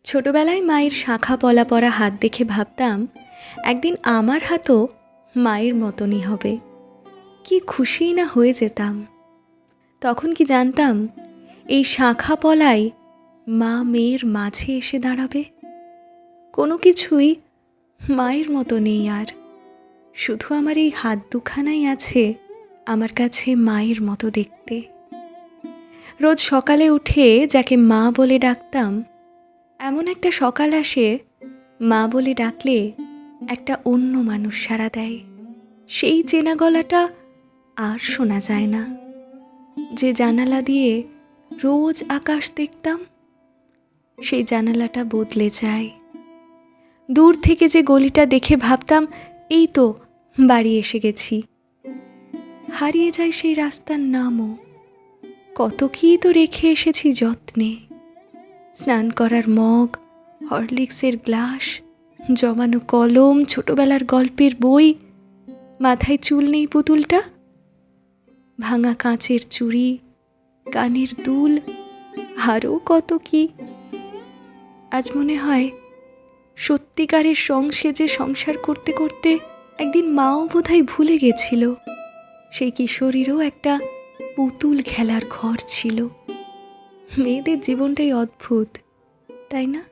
ছোটবেলায় মায়ের শাখা পলা পরা হাত দেখে ভাবতাম একদিন আমার হাতও মায়ের মতনই হবে। কি খুশিই না হয়ে যেতাম। তখন কি জানতাম এই শাখা পলাই মা মেয়ের মাঝে এসে দাঁড়াবে। কোনো কিছুই মায়ের মতো নেই আর, শুধু আমার এই হাত দুখানাই আছে আমার কাছে মায়ের মতো দেখতে। রোজ সকালে উঠে যাকে মা বলে ডাকতাম, এমন একটা সকাল আসে মা বলে ডাকলে একটা অন্য মানুষ সাড়া দেয়। সেই চেনা গলাটা আর শোনা যায় না। যে জানালা দিয়ে রোজ আকাশ দেখতাম, সেই জানালাটা বদলে যায়। দূর থেকে যে গলিটা দেখে ভাবতাম এই তো বাড়ি এসে গেছি, হারিয়ে যায় সেই রাস্তার নামও। কত কী তো রেখে এসেছি যত্নে, স্নান করার মগ, হরলিক্সের গ্লাস, জমানো কলম, ছোটবেলার গল্পের বই, মাথায় চুল নেই পুতুলটা, ভাঙা কাঁচের চুড়ি, কানের দুল, আরও কত কি। আজ মনে হয় সত্যিকারের সেজে সংসার করতে করতে একদিন মাও বোধহয় ভুলে গেছিল সেই কিশোরীরও একটা পুতুল খেলার ঘর ছিল। মেয়েদের জীবনটাই অদ্ভুত, তাই না?